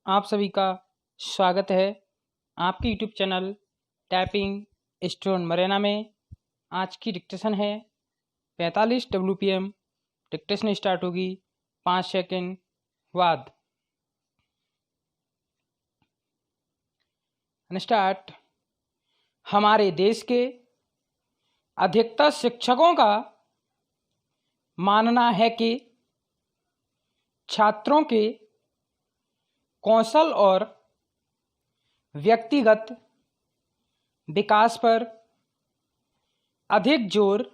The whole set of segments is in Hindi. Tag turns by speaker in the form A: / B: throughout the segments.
A: आप सभी का स्वागत है आपकी यूट्यूब चैनल टाइपिंग स्टोन मरेना में। आज की डिक्टेशन है 45 WPM। डिक्टेशन स्टार्ट होगी 5 सेकंड बाद। स्टार्ट। हमारे देश के अधिकतर शिक्षकों का मानना है कि छात्रों के कौशल और व्यक्तिगत विकास पर अधिक जोर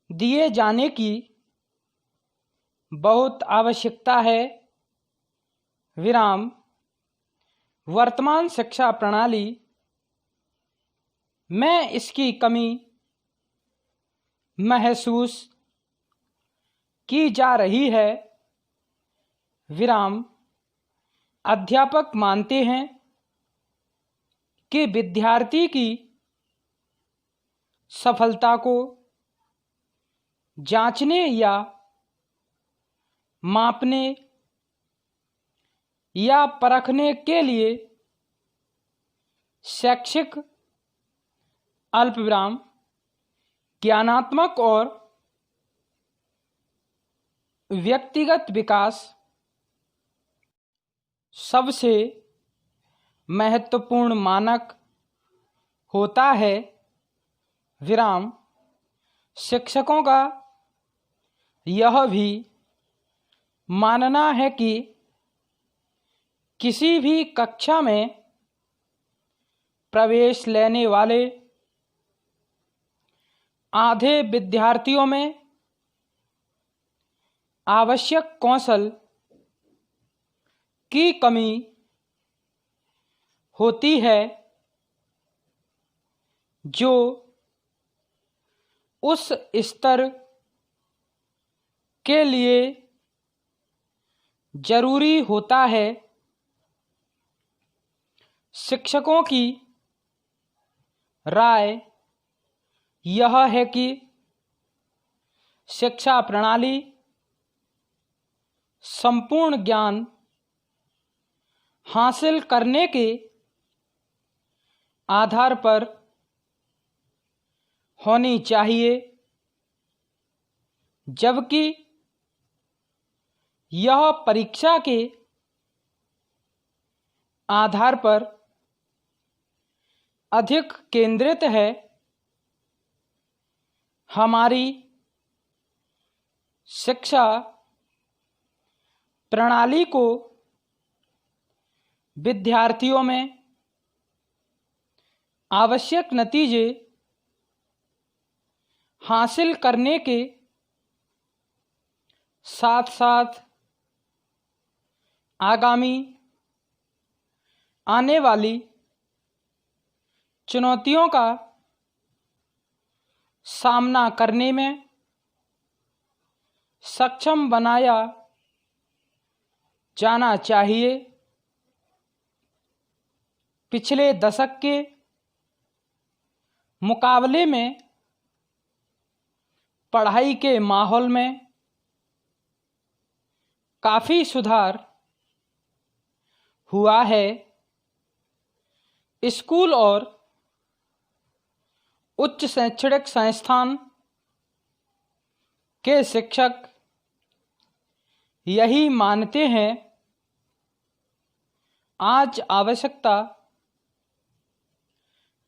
A: दिए जाने की बहुत आवश्यकता है। वर्तमान शिक्षा प्रणाली में इसकी कमी महसूस की जा रही है। अध्यापक मानते हैं कि विद्यार्थी की सफलता को जांचने या मापने या परखने के लिए शैक्षिक अल्पविराम ज्ञानात्मक और व्यक्तिगत विकास सबसे महत्वपूर्ण मानक होता है। शिक्षकों का यह भी मानना है कि किसी भी कक्षा में प्रवेश लेने वाले आधे विद्यार्थियों में आवश्यक कौशल की कमी होती है जो उस स्तर के लिए जरूरी होता है। शिक्षकों की राय यह है कि शिक्षा प्रणाली संपूर्ण ज्ञान हासिल करने के आधार पर होनी चाहिए, जबकि यह परीक्षा के आधार पर अधिक केंद्रित है। हमारी शिक्षा प्रणाली को विद्यार्थियों में आवश्यक नतीजे हासिल करने के साथ साथ आगामी आने वाली चुनौतियों का सामना करने में सक्षम बनाया जाना चाहिए। पिछले दशक के मुकाबले में पढ़ाई के माहौल में काफ़ी सुधार हुआ है। स्कूल और उच्च शैक्षणिक संस्थान के शिक्षक यही मानते हैं। आज आवश्यकता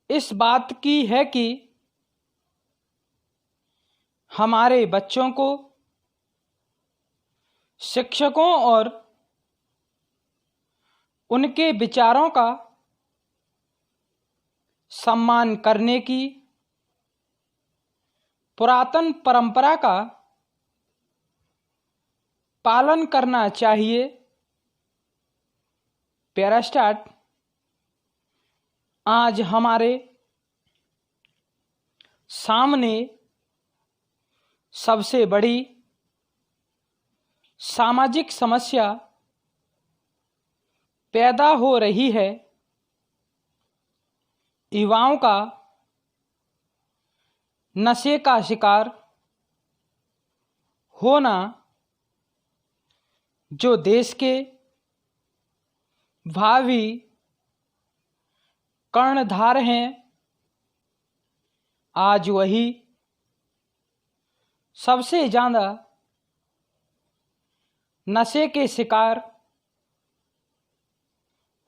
A: इस बात की है कि हमारे बच्चों को शिक्षकों और उनके विचारों का सम्मान करने की पुरातन परंपरा का पालन करना चाहिए। Para start. आज हमारे सामने सबसे बड़ी सामाजिक समस्या पैदा हो रही है। युवाओं का नशे का शिकार होना, जो देश के भावी कर्णधार हैं। आज वही सबसे ज़्यादा नशे के शिकार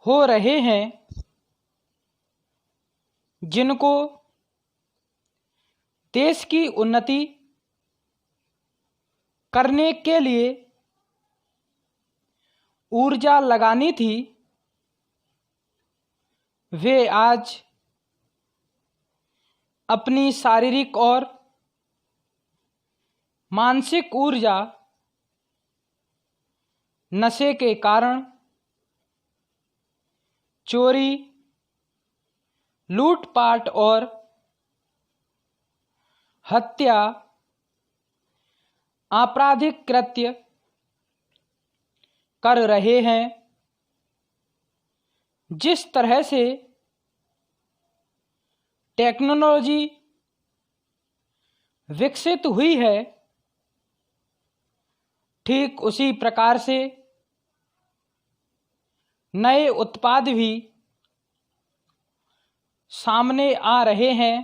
A: हो रहे हैं, जिनको देश की उन्नति करने के लिए ऊर्जा लगानी थी, वे आज अपनी शारीरिक और मानसिक ऊर्जा नशे के कारण चोरी, लूटपाट और हत्या, आपराधिक कृत्य कर रहे हैं। जिस तरह से टेक्नोलॉजी विकसित हुई है, ठीक उसी प्रकार से नए उत्पाद भी सामने आ रहे हैं।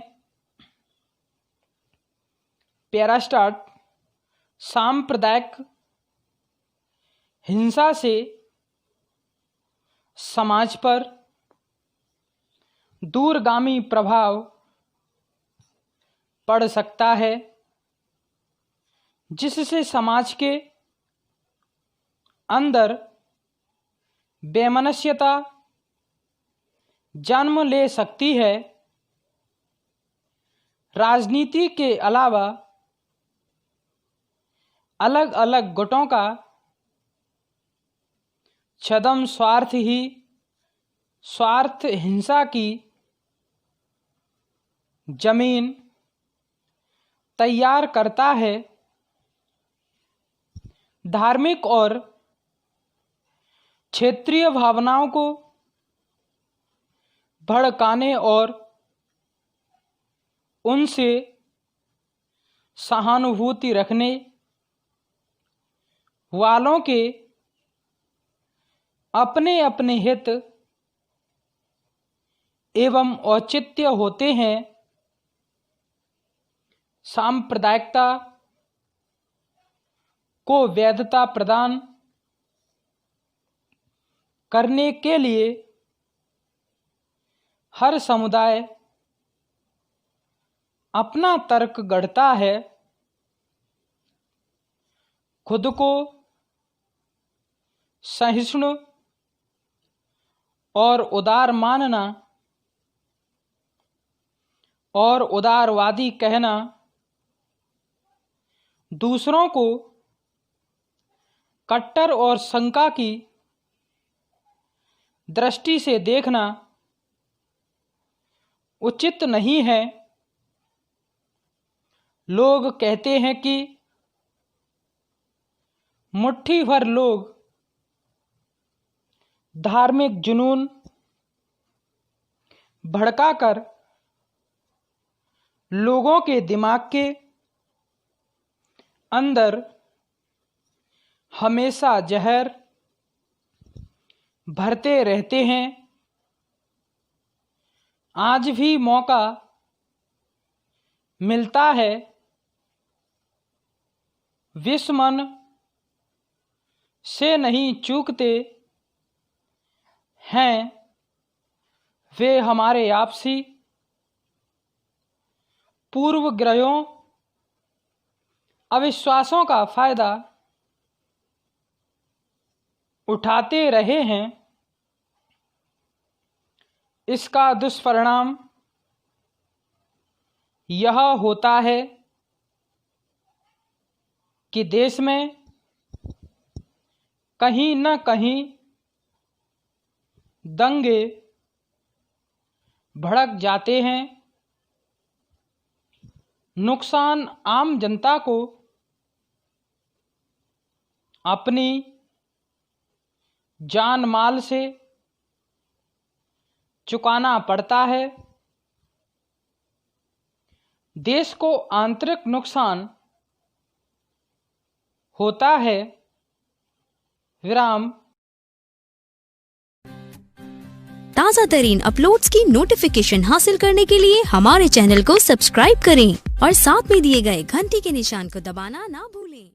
A: पैरास्टाट सांप्रदायिक हिंसा से समाज पर दूरगामी प्रभाव पड़ सकता है, जिससे समाज के अंदर वैमनस्यता जन्म ले सकती है। राजनीति के अलावा अलग अलग गुटों का छद्म स्वार्थ हिंसा की जमीन तैयार करता है। धार्मिक और क्षेत्रीय भावनाओं को भड़काने और उनसे सहानुभूति रखने वालों के अपने अपने हित एवं औचित्य होते हैं। सांप्रदायिकता को वैधता प्रदान करने के लिए हर समुदाय अपना तर्क गढ़ता है। खुद को सहिष्णु और उदार मानना और उदारवादी कहना, दूसरों को कट्टर और शंका की दृष्टि से देखना उचित नहीं है। लोग कहते हैं कि मुट्ठी भर लोग धार्मिक जुनून भड़काकर लोगों के दिमाग के अंदर हमेशा जहर भरते रहते हैं। आज भी मौका मिलता है, विश्व मन से नहीं चूकते हैं। वे हमारे आपसी पूर्व ग्रहों अविश्वासों का फायदा उठाते रहे हैं। इसका दुष्परिणाम यह होता है कि देश में कहीं न कहीं दंगे भड़क जाते हैं। नुकसान आम जनता को अपनी जान माल से चुकाना पड़ता है। देश को आंतरिक नुकसान होता है। विराम।
B: ताज़ा तरीन अपलोड्स की नोटिफिकेशन हासिल करने के लिए हमारे चैनल को सब्सक्राइब करें और साथ में दिए गए घंटी के निशान को दबाना ना भूलें।